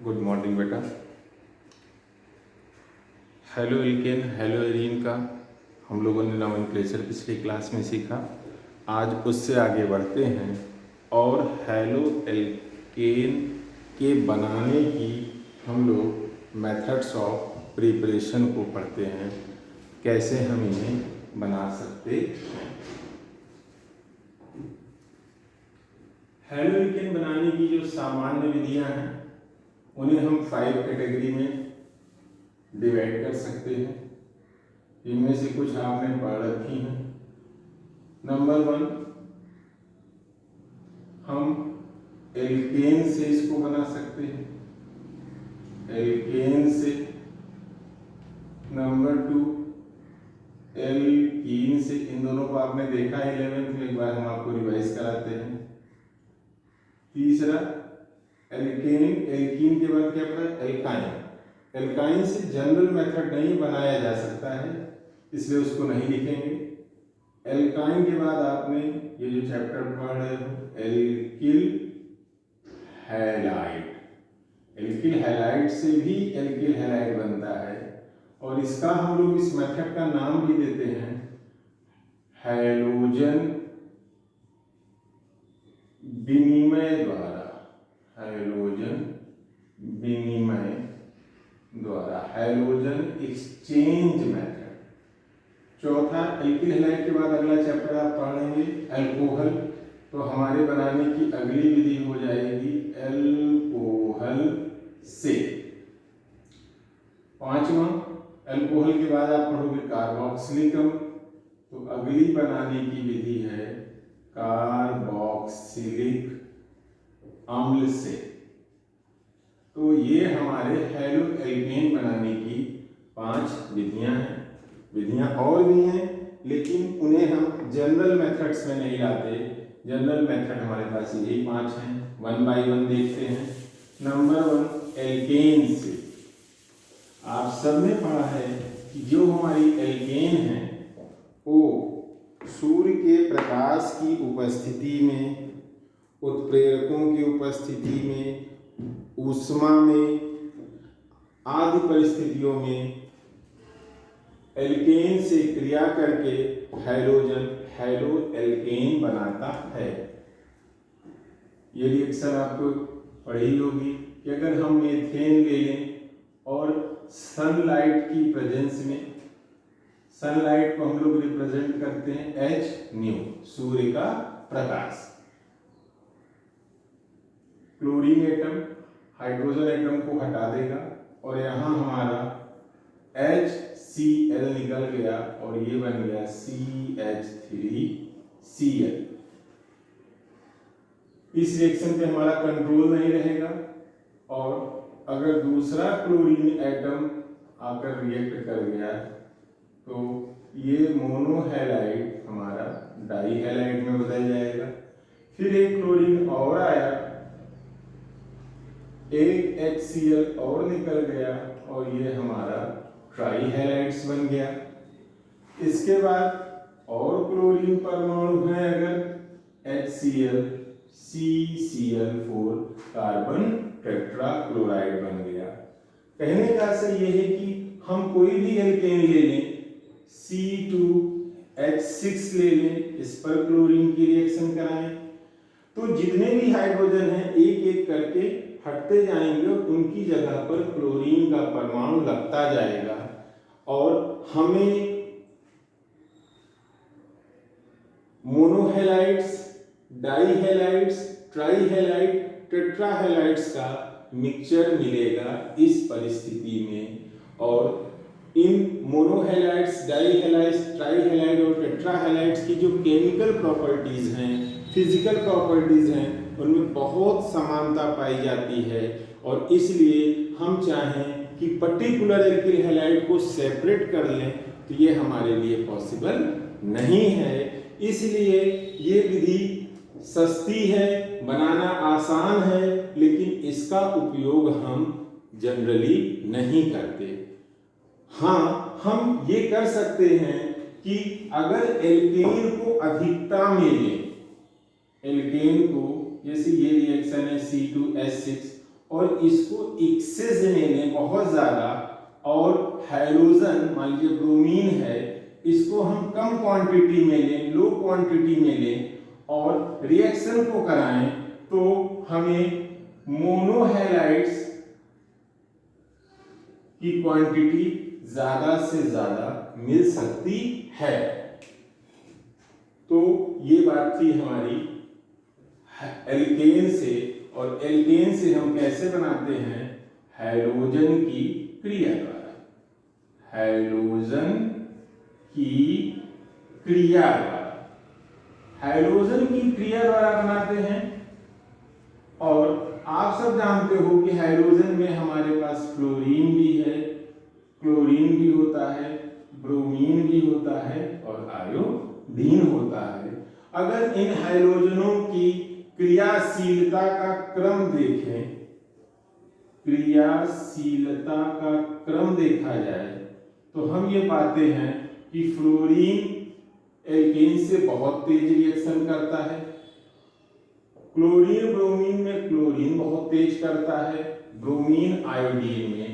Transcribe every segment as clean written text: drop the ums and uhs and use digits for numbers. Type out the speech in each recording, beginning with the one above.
Good morning बेटा। Halo alkane, hello arene का हम लोगों ने नोमेनक्लेचर पिछली क्लास में सीखा। आज उससे आगे बढ़ते हैं और हेलो एल्केन के बनाने की हम लोग मेथड्स ऑफ प्रिपरेशन को पढ़ते हैं, कैसे हम इन्हें बना सकते हैं। हेलो एल्केन बनाने की जो सामान्य विधियां हैं उन्हें हम 5 कैटेगरी में डिवाइड कर सकते हैं। इनमें से कुछ आपने पढ़ रखी हैं। नंबर 1, हम एल्केन से इसको बना सकते हैं, एल्केन से। नंबर 2, एल्कीन से। इन दोनों को आपने देखा 11th में, एक बार हम आपको रिवाइज कराते हैं। तीसरा, एल्केन, एल्कीन के बाद क्या पड़ा? एल्काइन। एल्काइन से जनरल मेथड नहीं बनाया जा सकता है, इसलिए उसको नहीं लिखेंगे। एल्काइन के बाद आपने ये जो चैप्टर पढ़ रहे हो, एल्किल हैलाइड। एल्किल हैलाइड से भी एल्किल हैलाइड बनता है और इसका हम लोग इस मेथड का नाम भी देते हैं हैलोजन विनिमय द्वारा। हैलोजन विनिमय द्वारा, हैलोजन एक्सचेंज मेथड। चौथा, एल्किल हैलाइड के बाद अगला चैप्टर आप पढ़ेंगे अल्कोहल, तो हमारे बनाने की अगली विधि हो जाएगी अल्कोहल से। पांचवा, अल्कोहल के बाद आप पढ़ोगे कार्बोक्सिलिकम, तो अगली बनाने की विधि है कार्बोक्सिलिक अम्ल से। तो ये हमारे हेलो एल्केन बनाने की 5 विधियां हैं। विधियां और भी हैं लेकिन उन्हें हम जनरल मेथड्स में नहीं लाते। जनरल मेथड हमारे पास यही 5 हैं। 1 बाय 1 देखते हैं। नंबर 1, एल्केन से। आप सबने पढ़ा है कि जो हमारी एल्केन है वो सूर्य के प्रकाश की उपस्थिति में, उत्प्रेरकों की उपस्थिति में, ऊष्मा में आदि परिस्थितियों में एल्केन से क्रिया करके हैलोजन, हैलो एल्केन बनाता है। ये रिएक्शन आपको पढ़ी होगी कि अगर हम मीथेन ले लें और सनलाइट की प्रेजेंस में, सनलाइट को हम लोग रिप्रेजेंट करते हैं H-nu, सूर्य का प्रकाश। क्लोरीन एटम हाइड्रोजन एटम को हटा देगा और यहाँ हमारा HCl निकल गया और ये बन गया CH3Cl। इस रिएक्शन पे हमारा कंट्रोल नहीं रहेगा और अगर दूसरा क्लोरीन एटम आकर रिएक्ट कर गया तो ये मोनोहैलाइड हमारा डाईहैलाइड में बदल जाएगा। फिर एक क्लोरीन और आया, एक HCl और निकल गया और ये हमारा ट्राईहैलाइड्स बन गया। इसके बाद और क्लोरीन परमाणु है अगर HCl, CCl4, कार्बन टेट्राक्लोराइड बन गया। कहने का आशय यह है कि हम कोई भी एल्केन ले लें, C2H6 ले लें, इस पर क्लोरीन की रिएक्शन कराएं तो जितने भी हाइड्रोजन हैं एक एक करके हटते जाएंगे और उनकी जगह पर क्लोरीन का परमाणु लगता जाएगा और हमें मोनोहैलाइड्स, डाईहैलाइड्स, ट्राईहैलाइड, टेट्राहैलाइड्स का मिक्सचर मिलेगा इस परिस्थिति में। और इन मोनोहैलाइड्स, डाईहैलाइड्स, ट्राईहैलाइड और टेट्राहैलाइड्स की जो केमिकल प्रॉपर्टीज हैं, फिजिकल प्रॉपर्टीज हैं, उनमें बहुत समानता पाई जाती है और इसलिए हम चाहें कि पर्टिकुलर एल्किल हैलाइड को सेपरेट कर लें तो ये हमारे लिए पॉसिबल नहीं है। इसलिए ये विधि सस्ती है, बनाना आसान है, लेकिन इसका उपयोग हम जनरली नहीं करते। हाँ, हम ये कर सकते हैं कि अगर एल्केन को अधिकता में लें, एल्केन को, जैसे ये रिएक्शन है C2H6 और इसको एक्सेस में लें बहुत ज़्यादा, और हाइड्रोजन मान लीजिए ब्रोमीन है, इसको हम कम क्वांटिटी में लें, लो क्वांटिटी में लें और रिएक्शन को कराएं, तो हमें मोनोहैलाइड्स की क्वांटिटी ज़्यादा से ज़्यादा मिल सकती है। तो ये बात थी हमारी एल्केन से, और एल्केन से हम कैसे बनाते हैं, हाइड्रोजन की क्रिया द्वारा, हाइड्रोजन की क्रिया द्वारा, हाइड्रोजन की क्रिया द्वारा बनाते हैं। और आप सब जानते हो कि हाइड्रोजन में हमारे पास फ्लोरीन भी है, क्लोरीन भी होता है, ब्रोमीन भी होता है और आयोडीन होता है। अगर इन हाइड्रोजनों की क्रियाशीलता का क्रम देखें, क्रियाशीलता का क्रम देखा जाए, तो हम ये पाते हैं कि फ्लोरीन एल्केन से बहुत तेज रिएक्शन करता है, क्लोरीन ब्रोमीन में क्लोरीन बहुत तेज करता है, ब्रोमीन आयोडीन में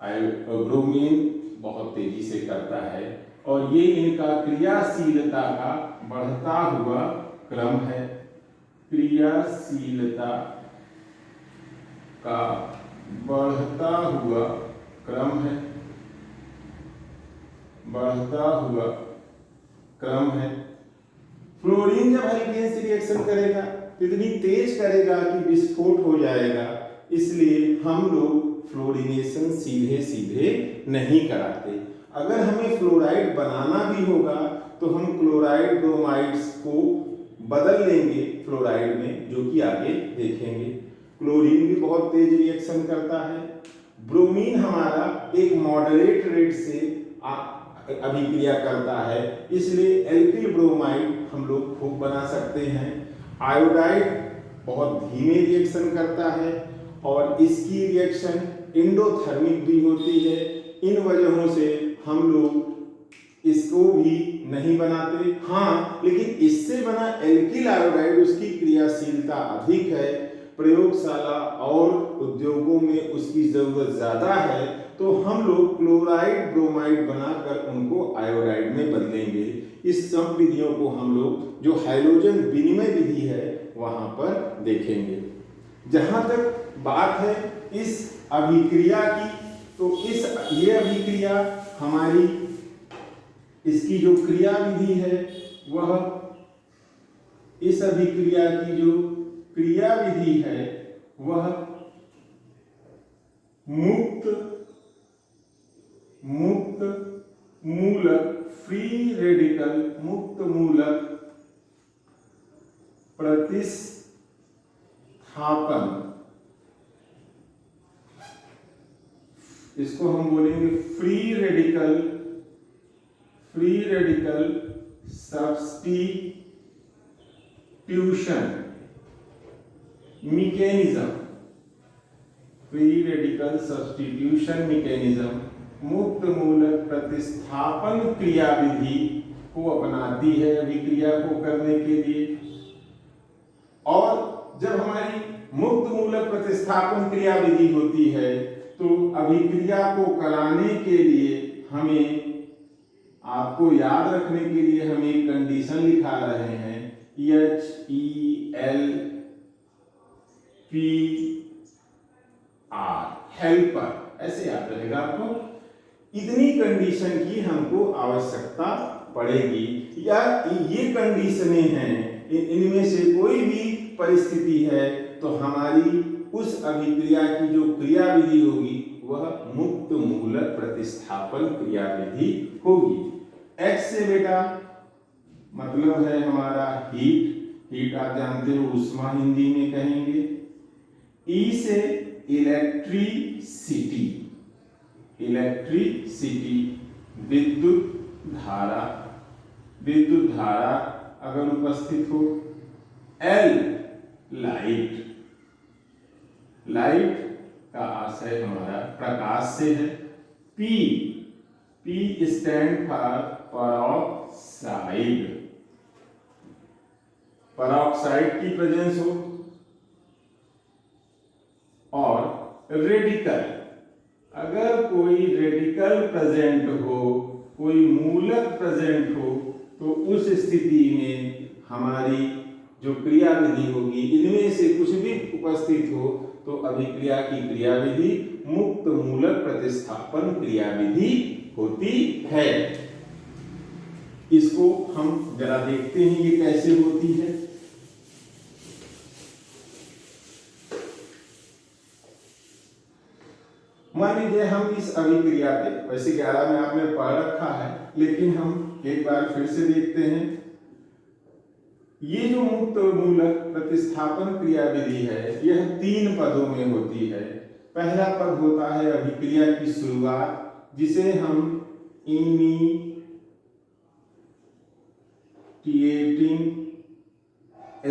ब्रोमीन बहुत तेजी से करता है, और ये इनका क्रियाशीलता का बढ़ता हुआ क्रम है, क्रियाशीलता का बढ़ता हुआ क्रम है, बढ़ता हुआ क्रम है। फ्लोरीन जब एल्केन से रिएक्शन करेगा तो इतनी तेज करेगा कि विस्फोट हो जाएगा, इसलिए हम लोग फ्लोरीनेशन सीधे सीधे नहीं कराते। अगर हमें फ्लोराइड बनाना भी होगा तो हम क्लोराइड ब्रोमाइड्स को बदल लेंगे फ्लोराइड में, जो कि आगे देखेंगे। क्लोरीन भी बहुत तेज रिएक्शन करता है, ब्रोमीन हमारा एक मॉडरेट रेट से अभिक्रिया करता है, इसलिए एल्किल ब्रोमाइड हम लोग खूब बना सकते हैं। आयोडाइड बहुत धीमे रिएक्शन करता है और इसकी रिएक्शन एंडोथर्मिक भी होती है, इन वजहों से हम लोग इसको भी नहीं बनाते। हाँ, लेकिन इससे बना एल्किल आयोडाइड उसकी क्रियाशीलता अधिक है, प्रयोगशाला और उद्योगों में उसकी जरूरत ज्यादा है, तो हम लोग क्लोराइड ब्रोमाइड बनाकर उनको आयोडाइड में बदलेंगे। इस सब विधियों को हम लोग जो हाइड्रोजन विनिमय विधि है वहां पर देखेंगे। जहां तक बात है इस अभिक्रिया की, तो ये अभिक्रिया हमारी, इसकी जो क्रिया विधि है वह, इस अभिक्रिया की जो क्रिया विधि है वह मुक्त मूलक फ्री रेडिकल मुक्त मूलक प्रतिस्थापन, इसको हम बोलेंगे free radical substitution mechanism, free radical substitution mechanism मुक्त मूलक प्रतिस्थापन क्रियाविधि को अपनाती है अभिक्रिया को करने के लिए। और जब हमारी मुक्त मूलक प्रतिस्थापन क्रियाविधि होती है तो अभिक्रिया को कराने के लिए हमें, आपको याद रखने के लिए हम एक कंडीशन लिखा रहे हैं, HELPR, हेल्पर, ऐसे याद रहेगा आपको। इतनी कंडीशन की हमको आवश्यकता पड़ेगी, या ये कंडीशनें हैं, इनमें से कोई भी परिस्थिति है तो हमारी उस अभिक्रिया की जो क्रियाविधि होगी वह मुक्त मूलक प्रतिस्थापन क्रियाविधि होगी। H से बेटा मतलब है हमारा हीट आप जानते हो, ऊष्मा हिंदी में कहेंगे। E से इलेक्ट्रिसिटी, विद्युत धारा अगर उपस्थित हो। L लाइट का आशय हमारा प्रकाश से है। P स्टैंड फॉर पराऑक्साइड की प्रेजेंस हो। और रेडिकल, अगर कोई रेडिकल प्रेजेंट हो, कोई मूलक प्रेजेंट हो, तो उस स्थिति में हमारी जो क्रियाविधि होगी, इनमें से कुछ भी उपस्थित हो तो अभिक्रिया की क्रियाविधि मुक्त मूलक प्रतिस्थापन क्रियाविधि होती है। इसको हम जरा देखते हैं ये कैसे होती है। मान लीजिए हम इस अभिक्रिया पे, वैसे 11 में आपने पढ़ रखा है, लेकिन हम एक बार फिर से देखते हैं। ये जो मुक्त मूलक प्रतिस्थापन क्रियाविधि है, यह 3 पदों में होती है। पहला पद होता है अभिक्रिया की शुरुआत, जिसे हम इनिशिएटिंग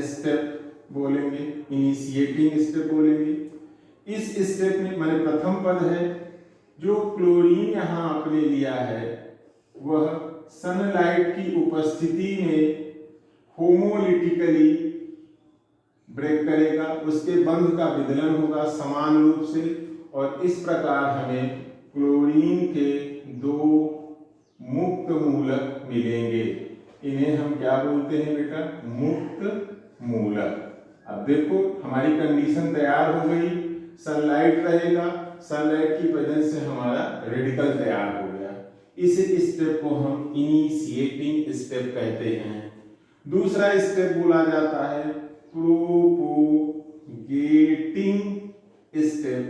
स्टेप बोलेंगे, इनिशिएटिंग स्टेप बोलेंगे। इस स्टेप में मैंने प्रथम पद है, जो क्लोरीन यहां आपने लिया है, वह सनलाइट की उपस्थिति में होमोलिटिकली ब्रेक करेगा, उसके बंध का विदलन होगा समान रूप से, और इस प्रकार हमें क्लोरीन के 2 मुक्त मूलक मिलेंगे। इन्हें हम क्या बोलते हैं बेटा? मुक्त मूलक। अब देखो हमारी कंडीशन तैयार हो गई, सनलाइट रहेगा, सनलाइट की प्रेजेंस से हमारा रेडिकल तैयार हो गया। इस स्टेप को हम इनिशिएटिंग स्टेप कहते हैं। दूसरा स्टेप बोला जाता है प्रोपोगेटिंग स्टेप।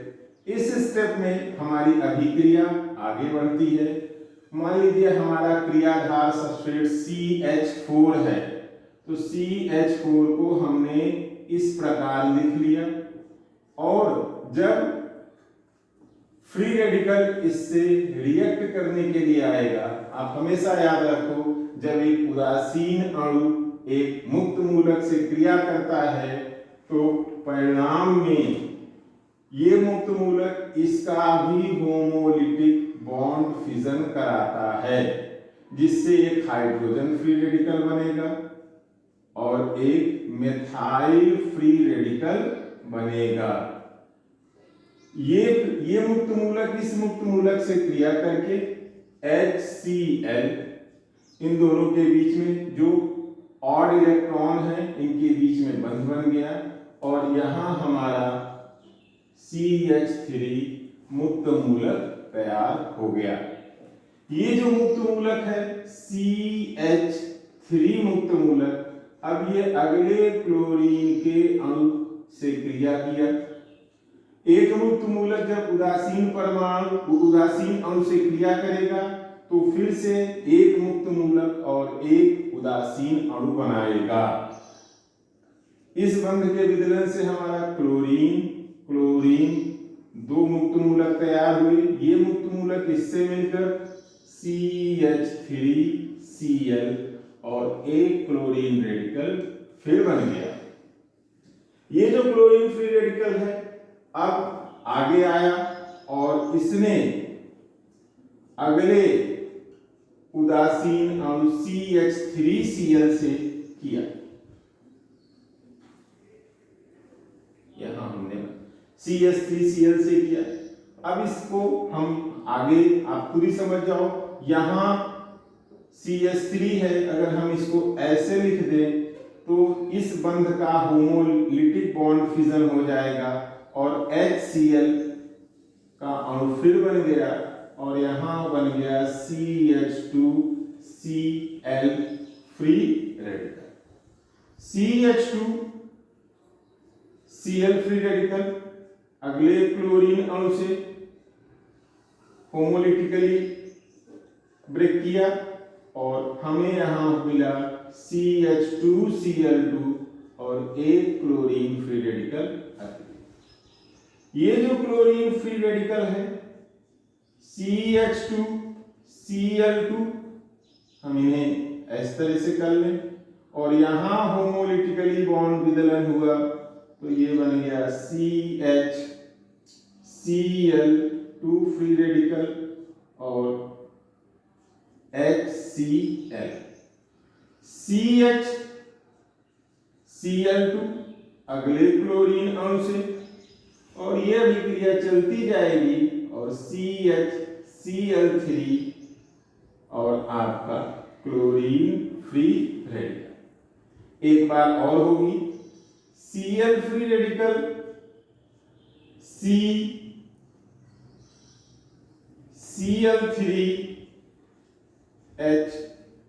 इस स्टेप में हमारी अभिक्रिया आगे बढ़ती है। मान लीजिए हमारा क्रियाधार सब्सट्रेट CH4 है, तो CH4 को हमने इस प्रकार लिख लिया, और जब फ्री रेडिकल इससे रिएक्ट करने के लिए आएगा, आप हमेशा याद रखो, जब एक उदासीन अणु एक मुक्त मूलक से क्रिया करता है तो परिणाम में ये मुक्त मूलक इसका भी होमोलिटिक बॉन्ड फिजन कराता है, जिससे एक हाइड्रोजन फ्री रेडिकल बनेगा और एक मेथाइल फ्री रेडिकल बनेगा। ये मुक्त मूलक इस मुक्त मूलक से क्रिया करके HCl, इन दोनों के बीच में जो ऑड इलेक्ट्रॉन है, इनके बीच में बंध बन गया, और यहां हमारा CH3 मुक्त मूलक तैयार हो गया। ये जो मुक्त मूलक है CH3 मुक्त मूलक, अब ये अगले क्लोरीन के अणु से क्रिया किया। एक मुक्त मूलक जब उदासीन अणु से क्रिया करेगा तो फिर से एक मुक्त मूलक और एक उदासीन अणु बनाएगा। इस बंध के विदलन से हमारा क्लोरीन 2 मुक्त मूलक तैयार हुए। ये मुक्त मूलक इससे मिलकर CH3Cl और एक क्लोरीन रेडिकल फिर बन गया। ये जो क्लोरीन फ्री रेडिकल है अब आगे आया और इसने अगले उदासीन अणु CH3Cl से किया। यहां हमने CH3Cl से किया। अब इसको हम आगे आप खुद ही समझ जाओ। यहां CH3 है, अगर हम इसको ऐसे लिख दें तो इस बंध का होमोलिटिक बॉन्ड फिजन हो जाएगा और HCl का अणु फिर बन गया और यहां बन गया CH2Cl free radical. CH2Cl free radical अगले क्लोरीन अणु से होमोलिटिकली ब्रेक किया और हमें यहां मिला CH2Cl2 और एक क्लोरीन फ्री रेडिकल। ये जो क्लोरीन फ्री रेडिकल है CH2Cl2, हम इन्हें इस तरह से कर लें और यहां होमोलिटिकली बॉन्ड विदलन हुआ तो ये बन गया CHCl2 फ्री रेडिकल और HCl। CHCl2 अगले क्लोरीन अणु से और ये अभिक्रिया चलती जाएगी और CHCl3 और आपका क्लोरीन फ्री रेडिकल। एक बार और होगी, Cl फ्री रेडिकल CCl3H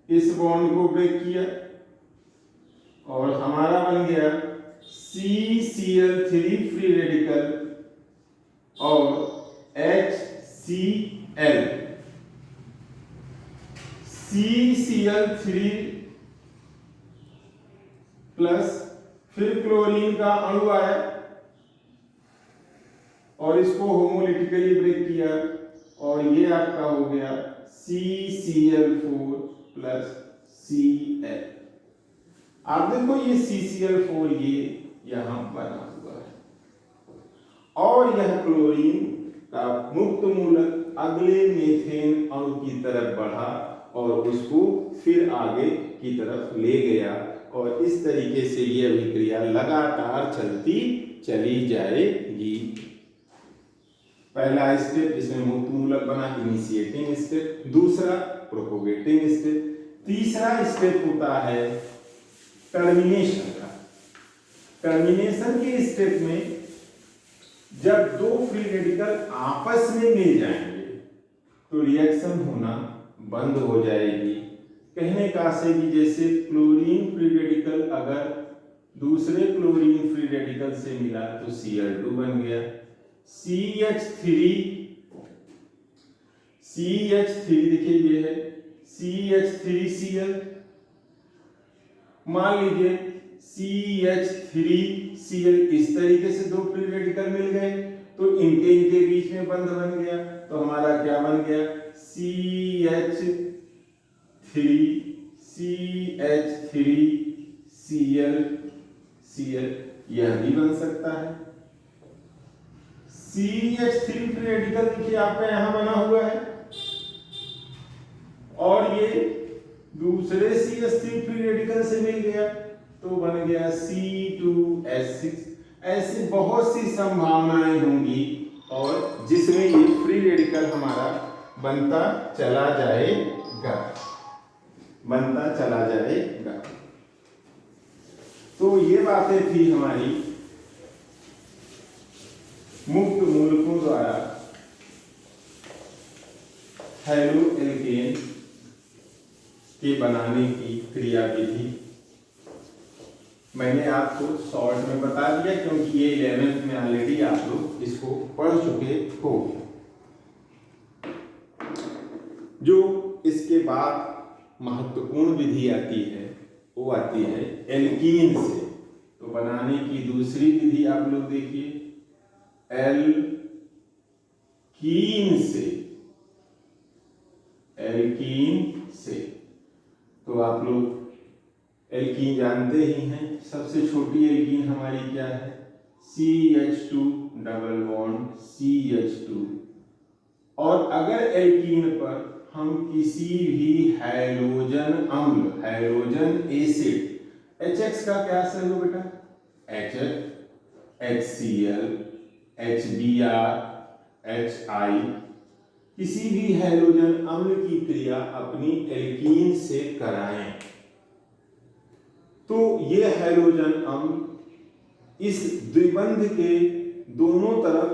इस बॉन्ड को ब्रेक किया और हमारा बन गया CCl3 फ्री रेडिकल और HCl। CCl3 प्लस फिर क्लोरीन का अणु आया और इसको होमोलिटिकली ब्रेक किया और ये आपका हो गया CCl4 प्लस Cl। आप देखो ये CCl4 ये यहां बना हुआ है और यह क्लोरीन का मुक्त मूलक अगले मीथेन अणु की तरफ बढ़ा और उसको फिर आगे की तरफ ले गया और इस तरीके से ये अभिक्रिया लगातार चलती चली जाएगी। पहला स्टेप इसमें मुक्त मूलक बना, इनिशिएटिंग स्टेप। दूसरा प्रोपोगेटिंग स्टेप। तीसरा स्टेप होता है टर्मिनेशन का। टर्मिनेशन के स्टेप में जब दो फ्री रेडिकल आपस में मिल जाएंगे तो रिएक्शन होना बंद हो जाएगी। कहने का से कि जैसे क्लोरीन फ्री रेडिकल अगर दूसरे क्लोरीन फ्री रेडिकल से मिला तो Cl2 बन गया। CH3 देखिए ये है CH3Cl। मान लीजिए CH3Cl इस तरीके से दो फ्री रेडिकल मिल गए तो इनके बीच में बंध बन गया तो हमारा क्या बन गया CH3Cl यह भी बन सकता है। CH3 फ्री रेडिकल देखिए आपका यहां बना हुआ है और ये दूसरे CH3 फ्री रेडिकल से मिल गया तो बन गया C2H6। ऐसी बहुत सी संभावनाएं होंगी और जिसमें ये फ्री रेडिकल हमारा बनता चला जाएगा। तो ये बातें थी हमारी मुक्त मूलकों द्वारा हैलो एल्केन के बनाने की क्रिया विधि। मैंने आपको शॉर्ट में बता दिया क्योंकि ये 11th में ऑलरेडी आप लोग इसको पढ़ चुके हो। जो इसके बाद महत्वपूर्ण विधि आती है वो आती है एल्कीन से। तो बनाने की दूसरी विधि आप लोग देखिए एल्कीन से। तो आप लोग एल्कीन जानते ही हैं। सबसे छोटी एल्कीन हमारी क्या है CH2 डबल बॉन्ड CH2। और अगर एल्कीन पर हम किसी भी हैलोजन अम्ल हैलोजन एसिड HX का क्या असर हो बेटा HF HCl HBr HI किसी भी हैलोजन अम्ल की क्रिया अपनी एल्कीन से कराएं तो ये हैलोजन अम्ल इस द्विबंध के दोनों तरफ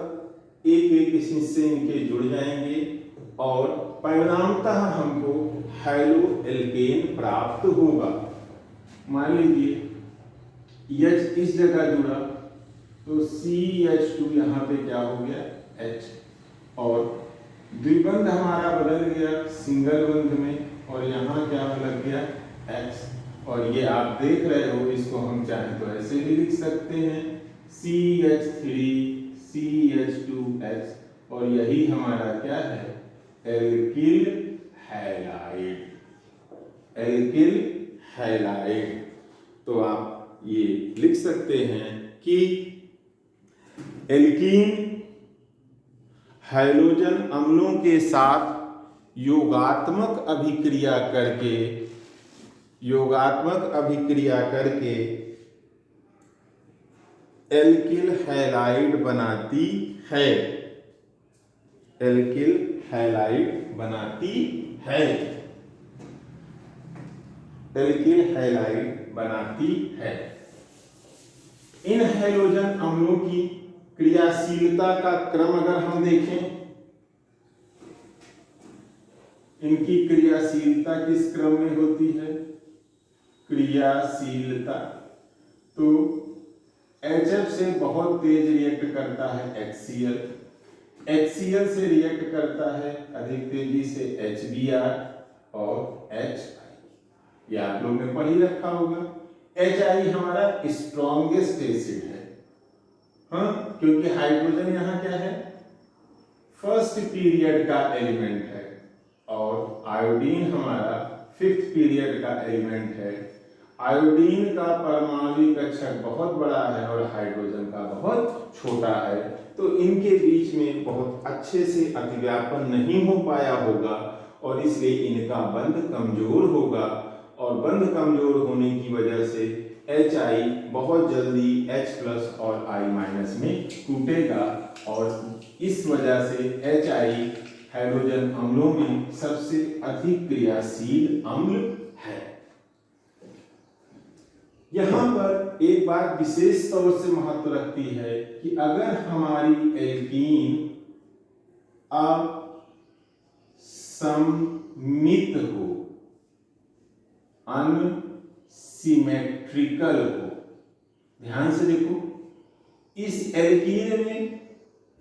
एक एक हिस्से इनके जुड़ जाएंगे और परिणामतः हमको हैलो एल्केन प्राप्त होगा। मान लीजिए H इस जगह जुड़ा तो CH2 यहाँ पे क्या हो गया H और द्विबंध हमारा बदल गया सिंगल बंध में और यहाँ क्या लग गया X। और ये आप देख रहे हो, इसको हम चाहें तो ऐसे भी लिख सकते हैं CH3CH2X और यही हमारा क्या है एल्किल हैलाइड। तो आप ये लिख सकते हैं कि एल्कीन हैलोजन अम्लों के साथ योगात्मक अभिक्रिया करके एल्किल हैलाइड बनाती है, एल्किल हैलाइड बनाती है, एल्किल हैलाइड बनाती है। इन हैलोजन अम्लों की क्रियाशीलता का क्रम अगर हम देखें, इनकी क्रियाशीलता किस क्रम में होती है? क्रियाशीलता तो HF से बहुत तेज रिएक्ट करता है HCl, HCl से रिएक्ट करता है अधिक तेजी से HBr और HI। ये आप लोग ने पढ़ ही रखा होगा। HI हमारा स्ट्रॉन्गेस्ट एसिड है, हाँ, क्योंकि हाइड्रोजन यहाँ क्या है? फर्स्ट पीरियड का एलिमेंट है और आयोडीन हमारा फिफ्थ पीरियड का एलिमेंट है। आयोडीन का परमाणु कक्षक बहुत बड़ा है और हाइड्रोजन का बहुत छोटा है, तो इनके बीच में बहुत अच्छे से अतिव्यापन नहीं हो पाया होगा और इसलिए इनका बंध कमजोर होगा और बंध कमजोर होने की वजह से HI बहुत जल्दी H+ और I- में टूटेगा और इस वजह से HI हाइड्रोजन अम्लों में सबसे अधिक क्रियाशील अम्ल है। यहां पर एक बात विशेष तौर से महत्व रखती है कि अगर हमारी एल्कीन असममित हो, अनसिमेट्रिकल हो, ध्यान से देखो, इस एल्कीन में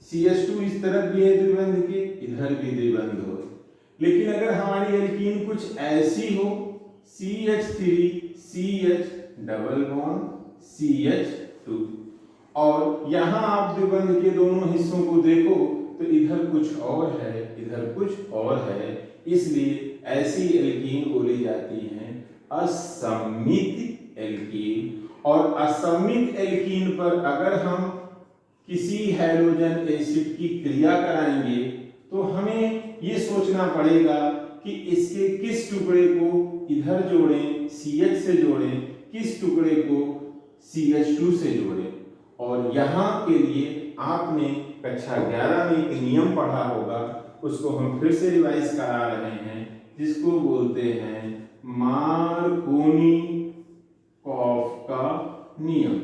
CH2 इस तरफ भी है द्विबंध के, इधर भी द्विबंध हो, लेकिन अगर हमारी एल्कीन कुछ ऐसी हो CH3 CH double bond CH2 और यहां आप द्विबंध के दोनों हिस्सों को देखो तो इधर कुछ और है, इधर कुछ और है, इसलिए ऐसी एल्कीन बोली जाती हैं असममित एल्कीन। और असममित एल्कीन पर अगर हम किसी हैलोजन एसिड की क्रिया कराएंगे तो हमें ये सोचना पड़ेगा कि इसके किस टुकड़े को इधर जोड़ें CH से जोड़ें, किस टुकड़े को CH2 से जोड़ें। और यहाँ के लिए आपने कक्षा 11 में एक नियम पढ़ा होगा, उसको हम फिर से रिवाइज करा रहे हैं, जिसको बोलते हैं मार्कोनिकॉफ का नियम।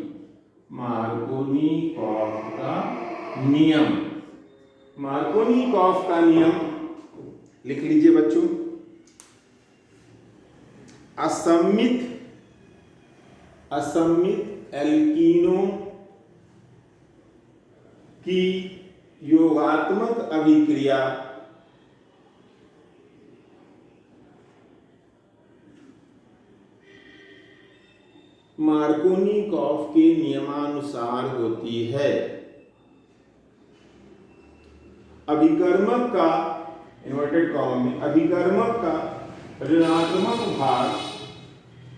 मार्कोनिकॉफ का नियम, मार्कोनिकॉफ का नियम लिख लीजिए बच्चों। असममित एल्कीनों की योगात्मक अभिक्रिया मार्कोनिकॉफ के नियमानुसार होती है। अभिकर्मक का इन्वर्टेड कॉमा में अभिकर्मक का ऋणात्मक भाग,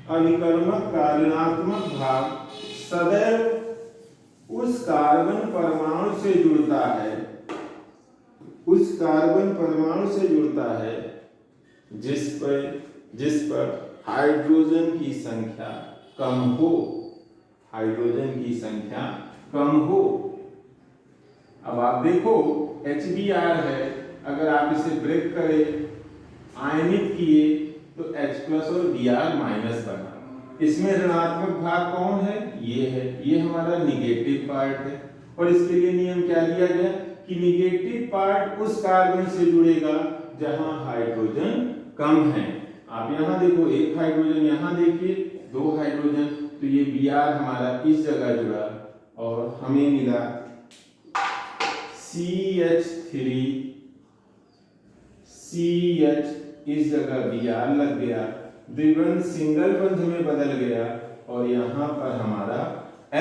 अभिकर्मक का ऋणात्मक भाग सदैव उस कार्बन परमाणु से जुड़ता है, उस कार्बन परमाणु से जुड़ता है जिस पर हाइड्रोजन की संख्या कम हो, हाइड्रोजन की संख्या कम हो। अब आप देखो HBr है, अगर आप इसे ब्रेक करें, आयनित किए तो H+ और Br- बना। इसमें ऋणात्मक भाग कौन है? ये है, ये हमारा निगेटिव पार्ट है। और इसके लिए नियम क्या दिया गया कि निगेटिव पार्ट उस कार्बन से जुड़ेगा जहां हाइड्रोजन कम है। आप यहाँ देखो, एक हाइड्रोजन, यहाँ देखिए 2 हाइड्रोजन, तो ये Br हमारा इस जगह जुड़ा और हमें मिला CH3 CH, इस जगह Br लग गया, द्विबंध सिंगल बंध में बदल गया और यहाँ पर हमारा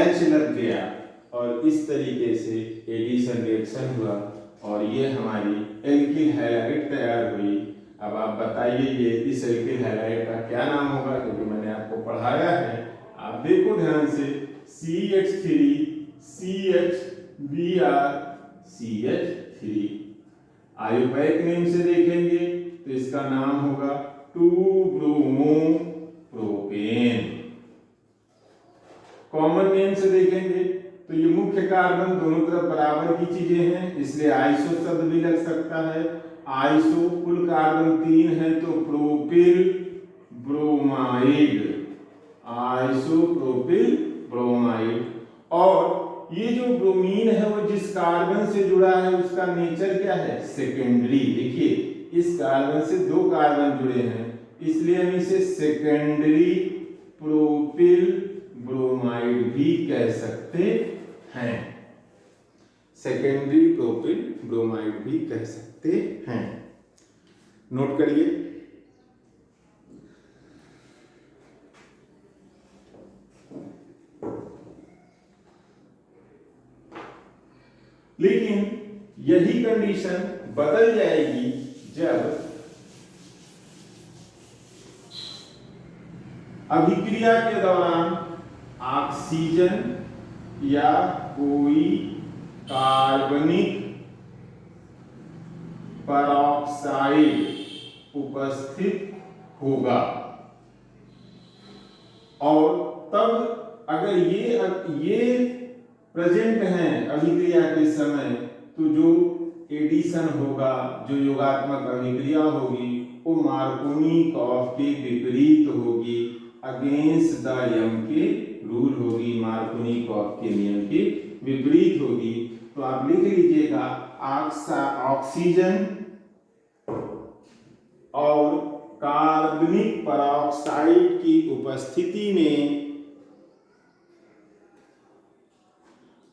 H लग गया और इस तरीके से एडिशन रिएक्शन हुआ और ये हमारी एल्किल हैलाइड तैयार हुई। अब आप बताइए ये इस एल्किल हैलाइड का क्या नाम होगा, क्योंकि मैंने आपको पढ़ाया है। आप देखो ध्यान से, CH3 CH Br CH3। IUPAC name से देखेंगे तो इसका नाम होगा 2-ब्रोमो प्रोपेन। कॉमन नेम से देखेंगे तो ये मुख्य कार्बन दोनों तरफ बराबर की चीजें हैं, इसलिए आइसो शब्द भी लग सकता है। आइसो कुल कार्बन 3 है तो प्रोपिल ब्रोमाइड, आइसोप्रोपिल ब्रोमाइड। और ये जो ब्रोमीन है वो जिस कार्बन से जुड़ा है उसका नेचर क्या है, सेकेंडरी। देखिए इस कार्बन से 2 कार्बन जुड़े हैं, इसलिए हम इसे सेकेंडरी प्रोपिल ब्रोमाइड भी कह सकते हैं, सेकेंडरी प्रोपिल ब्रोमाइड भी कह सकते हैं। नोट करिए। लेकिन यही कंडीशन बदल जाएगी जब अभिक्रिया के दौरान ऑक्सीजन या कोई कार्बनिक परऑक्साइड उपस्थित होगा, और तब अगर ये प्रेजेंट हैं अभिक्रिया के समय, तो जो एडिशन होगा, जो योगात्मक अभिक्रिया होगी, वो मार्कोनिकॉफ के विपरीत होगी, अगेंस्ट द यम के रूल होगी, मार्कोनिकॉफ के नियम के विपरीत होगी। तो आप लिख लीजिएगा ऑक्सीजन और कार्बनिक परऑक्साइड की उपस्थिति में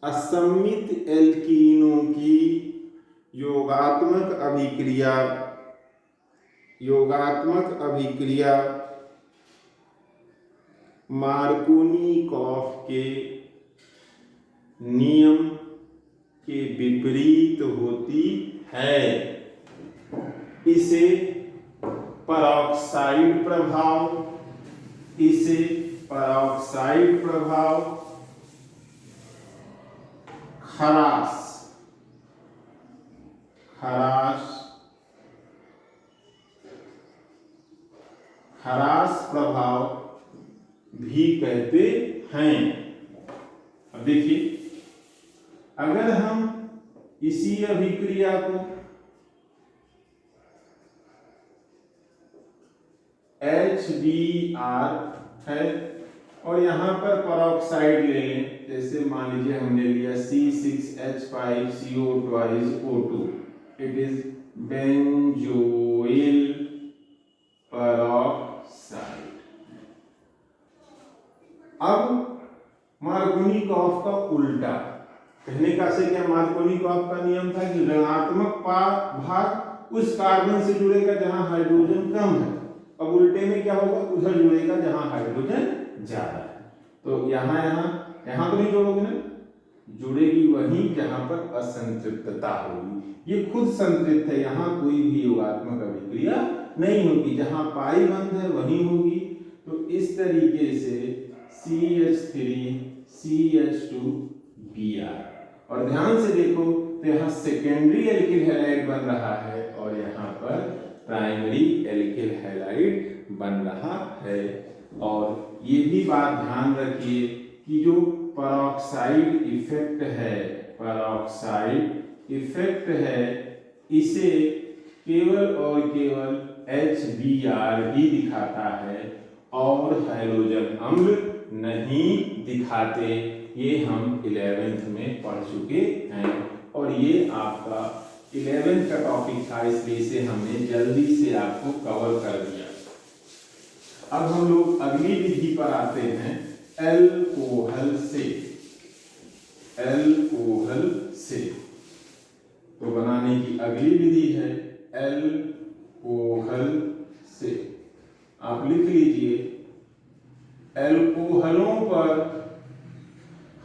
असम्मित एल्कीनों की योगात्मक अभिक्रिया मार्कोनिकॉफ के नियम के विपरीत होती है। इसे परऑक्साइड प्रभाव, खराश प्रभाव भी कहते हैं। अब देखिए, अगर हम इसी अभिक्रिया को HBr है और यहां पर परऑक्साइड ले लें, जैसे मान लीजिए हमने लिया C6H5CO2O2, it is benzoyl peroxide. अब मार्कोनिकॉफ का उल्टा कहने का से क्या, मार्कोनिकॉफ का नियम था कि ऋणात्मक भाग उस कार्बन से जुड़ेगा जहां हाइड्रोजन कम है, अब उल्टे में क्या होगा, उधर जुड़ेगा जहां हाइड्रोजन ज्यादा है। तो यहां तो नहीं जोड़ोगे ना, जुड़ेगी वहीं जहां पर असंतृप्तता होगी। ये खुद संतृप्त है, यहां कोई भी योगात्मक अभिक्रिया नहीं होगी, जहां पाई बंद है वहीं होगी। तो इस तरीके से CH3 CH2Br, और ध्यान से देखो तो यहाँ सेकेंडरी एल्किल हैलाइड बन रहा है और यहाँ पर प्राइमरी एल्किल हैलाइड बन रहा है। और ये भी बात ध्यान रखिए कि जो परऑक्साइड इफेक्ट है इसे केवल और केवल HBr ही दिखाता है और हाइड्रोजन अम्ल नहीं दिखाते। ये हम 11th में पढ़ चुके हैं और ये आपका 11th का टॉपिक था, इसलिए इसे हमने जल्दी से आपको कवर कर दिया। अब हम लोग अगली विधि पर आते हैं, एल्कोहल से। तो बनाने की अगली विधि है एल्कोहल से। आप लिख लीजिए, एल्कोहलों पर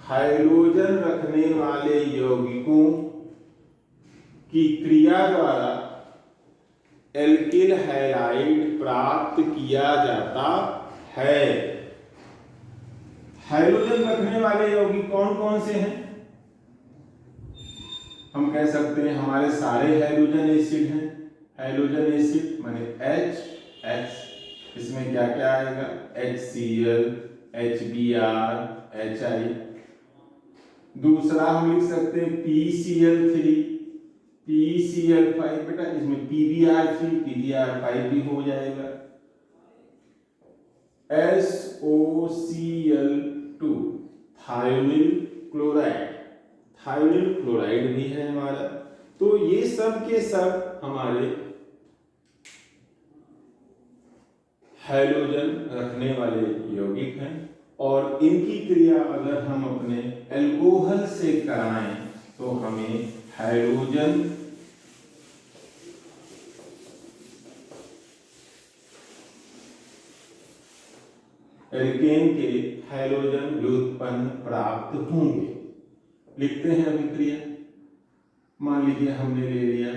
हाइड्रोजन रखने वाले यौगिकों की क्रिया द्वारा एल्किल हैलाइड प्राप्त किया जाता है। हाइड्रोजन रखने वाले यौगिक कौन कौन से हैं? हम कह सकते हैं हमारे सारे हाइड्रोजन एसिड हैं। हाइड्रोजन एसिड माने H, इसमें क्या क्या आएगा, HCl, HBr, HI। दूसरा हम लिख सकते हैं PCl3, PCl5, बेटा इसमें PbR3, PbR5 भी हो जाएगा। SOCl2, thionyl chloride, thionyl chloride भी है हमारा। तो ये सब के सब हमारे हैलोजन रखने वाले यौगिक हैं, और इनकी क्रिया अगर हम अपने अल्कोहल से कराएं तो हमें हैलोजन एल्केन के हैलोजन व्युत्पन्न प्राप्त होंगे। लिखते हैं अभिक्रिया। मान लीजिए हमने ले लिया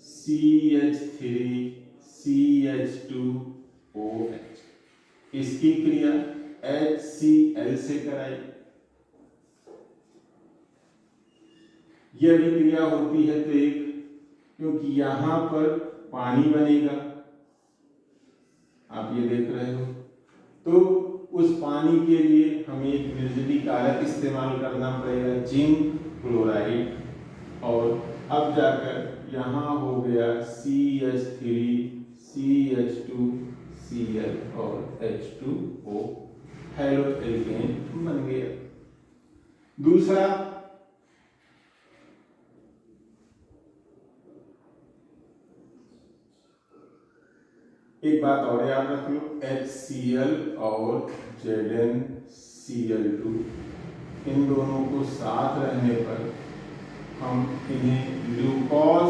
CH3CH2OH, इसकी क्रिया HCl से कराई। यह अभिक्रिया होती है तो एक, क्योंकि यहां पर पानी बनेगा, आप ये देख रहे हो, तो उस पानी के लिए हमें एक निर्जली कारक इस्तेमाल करना पड़ेगा, जिंक क्लोराइड, और अब जाकर यहाँ हो गया CH3CH2Cl और H2O, हैलो एल्केन बन गया। दूसरा, एक बात और याद रख लो, HCl और ZnCl2, इन दोनों को साथ रहने पर हम इन्हें ग्लूकोज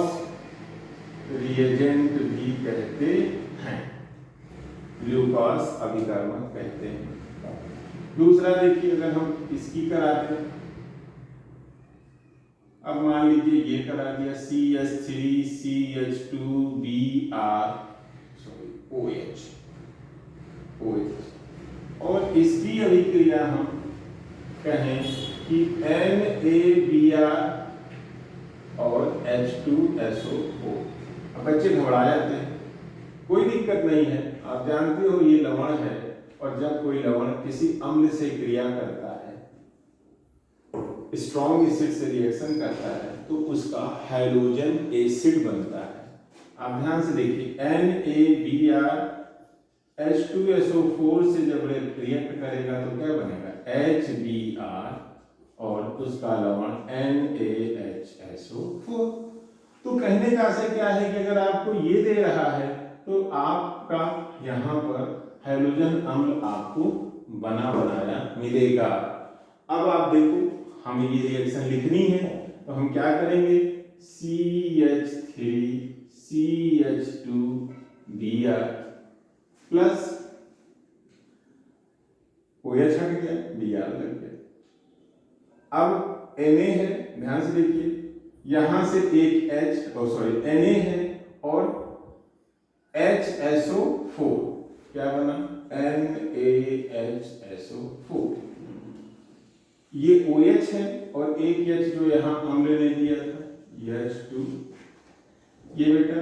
रिएजेंट भी कहते हैं, ग्लूकोज अभिकर्मक कहते हैं। दूसरा देखिए, अगर हम इसकी कराते हैं, अब मान लीजिए ये करा दिया CH3CH2Br OH, और इसकी अभिक्रिया हम कहें कि NaBr और H2SO4। अब बच्चे घबरा जाते हैं, कोई दिक्कत नहीं है, आप जानते हो ये लवण है, और जब कोई लवण किसी अम्ल से क्रिया करता है, स्ट्रॉन्ग एसिड से रिएक्शन करता है, तो उसका हैलोजन एसिड बनता है। आप ध्यान से देखिए, NaBr H2SO4 से जब रिएक्ट करेगा तो क्या बनेगा, HBr, और उसका लवण NaHSO4। तो कहने का आशय क्या है कि अगर आपको ये दे रहा है तो आपका यहाँ पर हैलोजन अम्ल आपको बना बनाया मिलेगा। अब आप देखो, हमें ये रिएक्शन लिखनी है तो हम क्या करेंगे, CH3CH2Br प्लस OH हट गया, Br लग गया। अब Na है, ध्यान से देखिए, यहां से एक Na है और HSO4, क्या बना, NaHSO4। ये OH है और एक H जो यहां अम्ल ने दिया था, H2। ये बेटा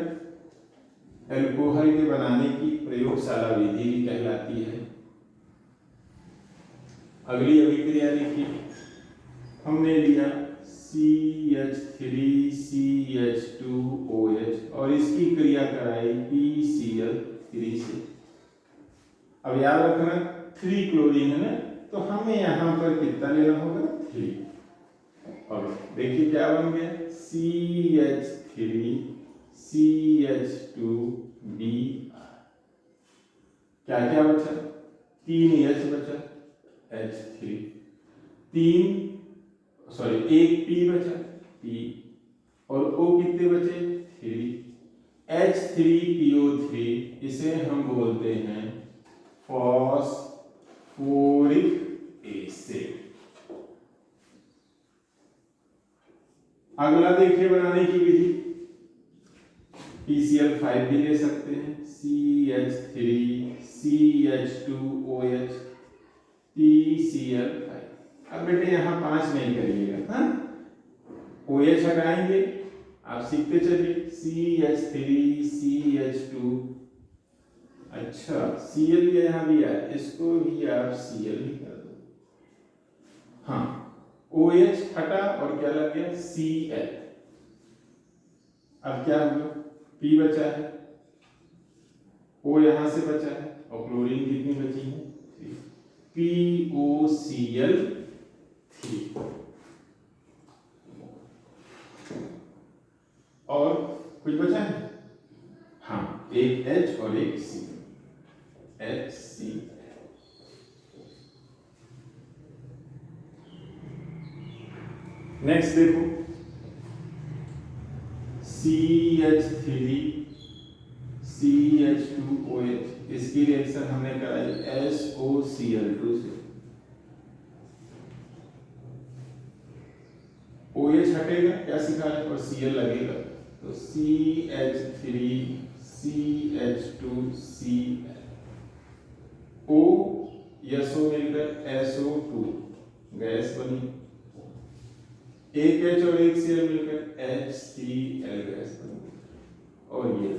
अल्कोहल के बनाने की प्रयोगशाला विधि भी कहलाती है। अगली अभिक्रिया देखिए, हमने लिया CH3CH2OH और इसकी क्रिया कराई PCl3 से। अब याद रखना 3 क्लोरीन है ना, तो हमें यहां पर कितना लेना होगा, 3। और देखिए क्या बन गया, CH3CH2Br, क्या क्या बचा, 3H बचा, H3, 1 P बचा, P, और O कितने बचे, 3, H3PO3, इसे हम बोलते हैं फॉस्फोरिक एसिड। अगला देखिए बनाने की विधि, PCl5 भी ले सकते हैं, CH3CH2OH PCl5। अब बेटे यहाँ 5 नहीं करिएगा, हाँ, OH हटाएंगे, आप सीखते चलिए, CH3CH2, अच्छा Cl यहाँ भी है, इसको भी आप Cl ही कर दो, हाँ, OH हटा और क्या लग गया Cl। अब क्या हुआ, P बचा है, O यहां से बचा है और क्लोरीन कितनी बची है, POCl3। और कुछ बचा है, हाँ, एक H और एक C, HC। नेक्स्ट देखो, CH3 CH2OH, इसकी रिएक्शन हमने कराई SOCl2 से। OH हटेगा, क्या सीखा है, और Cl लगेगा, तो CH3 CH2Cl, O SO मिलकर SO2 गैस बनी, एक H और एक Cl मिलकर HCl गैस बनी। और ये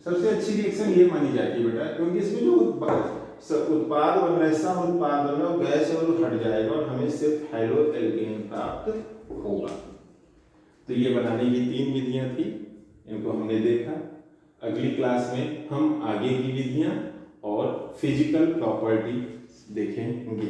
सबसे अच्छी रिएक्शन ये मानी जाती है बेटा, क्योंकि इसमें जो उत्पाद बन रहा है, ऐसा उत्पाद बन रहा है, गैस है वो हट जाएगा और हमें सिर्फ हैलोएल्केन प्राप्त होगा। तो ये बनाने की 3 विधियां थी, इनको हमने देखा। अगली क्लास में हम आगे की विधियां और फिजिकल प्रॉपर्टी देखेंगे।